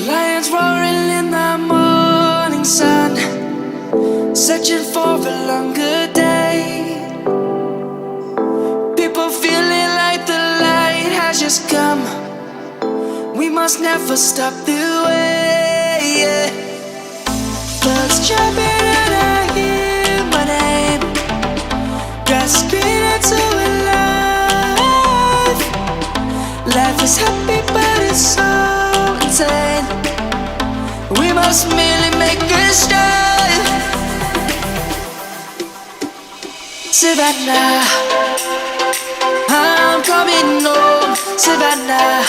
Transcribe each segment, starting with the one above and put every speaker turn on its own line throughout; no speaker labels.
Lions roaring in the morning sun, searching for a longer day. People feeling like the light has just come. We must never stop the way, yeah. Birds jumping and I hear my name, grasping into a life. Life is happy but it's so insane. We must merely make a start. Savannah, I'm coming home. Savannah,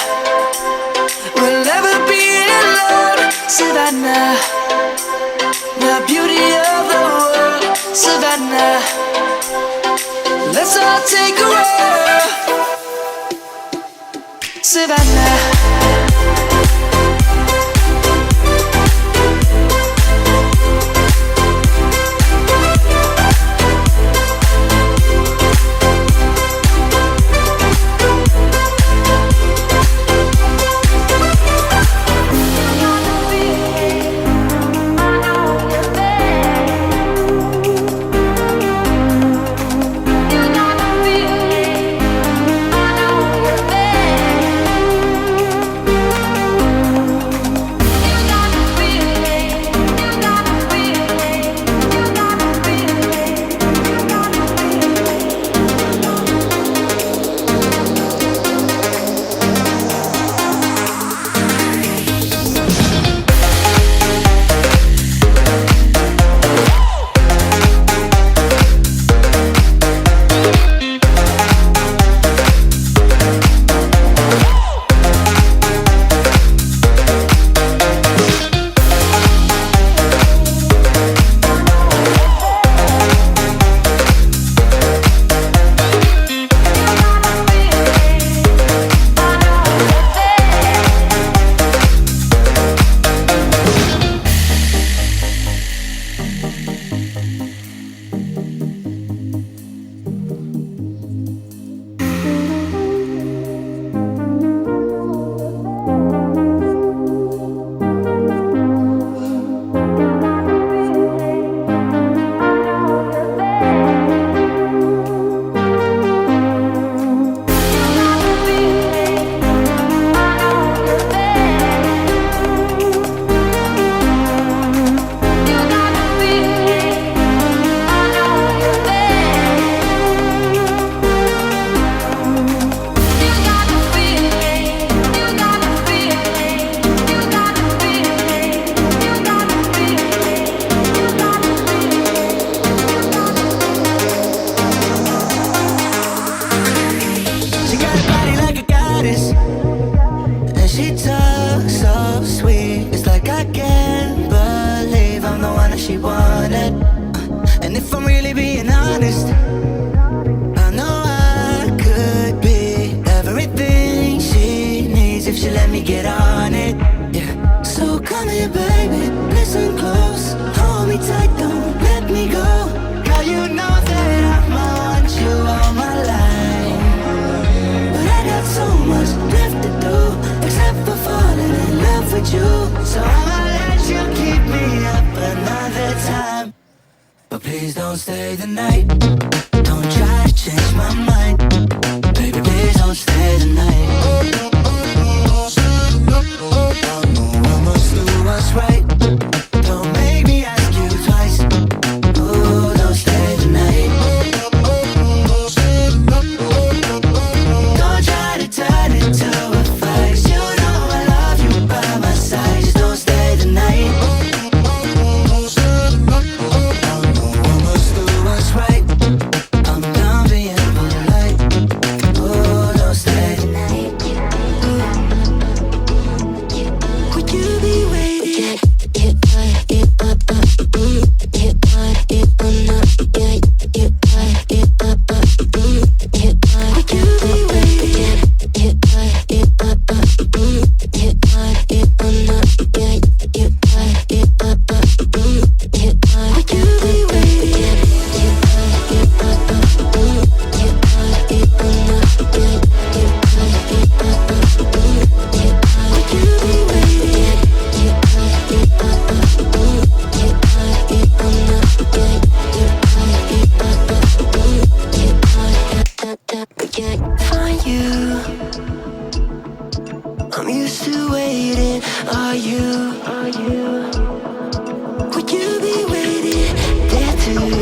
we'll never be alone. Savannah, the beauty of the world. Savannah, let's all take a roll. Savannah. stay the night. Don't try to change my mind. Baby, please don't stay the night. I must do what's right. Don't make me ask you twice. Oh, don't stay the night. Don't try to turn it to a fight. You know I love you by my side. Just don't stay the night. I must do what's right. I'm done being polite. Oh, don't stay the night. Would you be waiting? Find you. I'm used to waiting. Are you? Would you be waiting there too?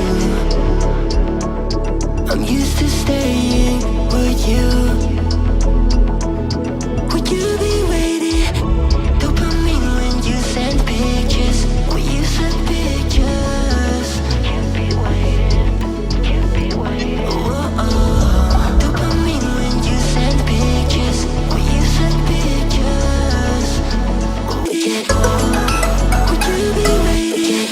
I'm used to staying. Would you? Would you be waiting? Dopamine when you send pictures. When you send pictures. Can't be waiting. Can't be waiting. Dopamine when you send pictures. When you send pictures. Would you be waiting?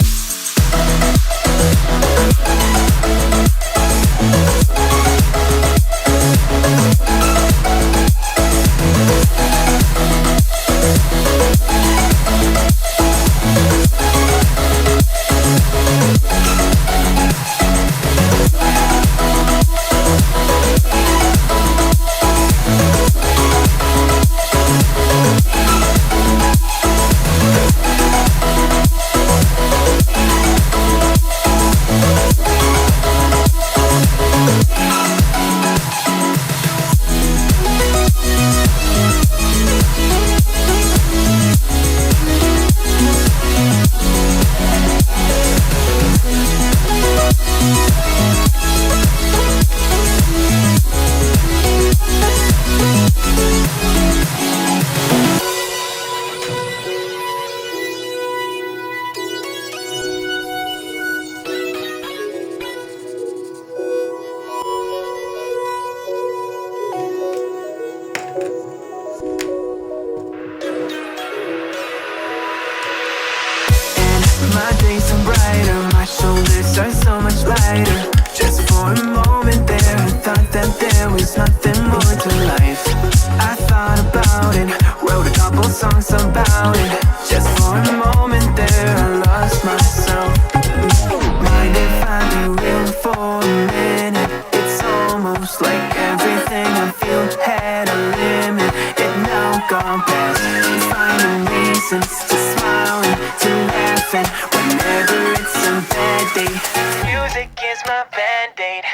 My days are brighter, my shoulders are so much lighter. Just for a moment there, I thought that there was nothing more to life. I thought about it, wrote a couple songs about it. Just for a moment there, I lost myself. Mind if I be real for a minute? It's almost like everything I feel had a limit. It now gone past, finding reasons to smile and to laugh and whenever it's a bad day, music is my band-aid.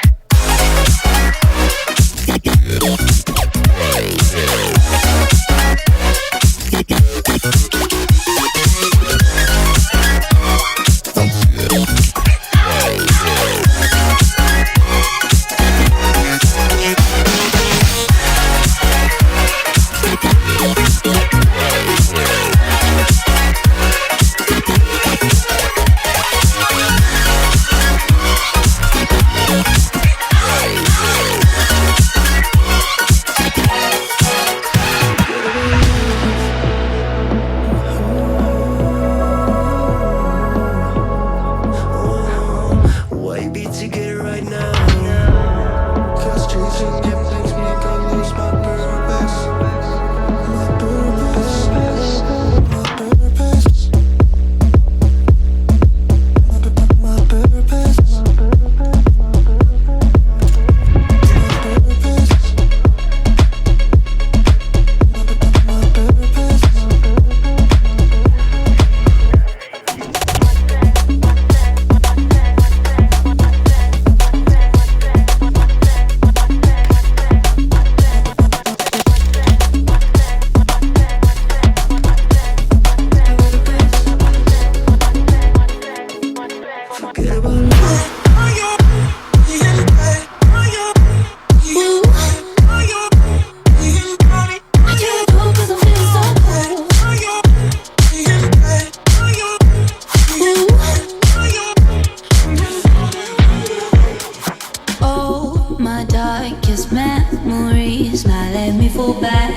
like his memories not let me fall back.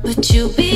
But you'll be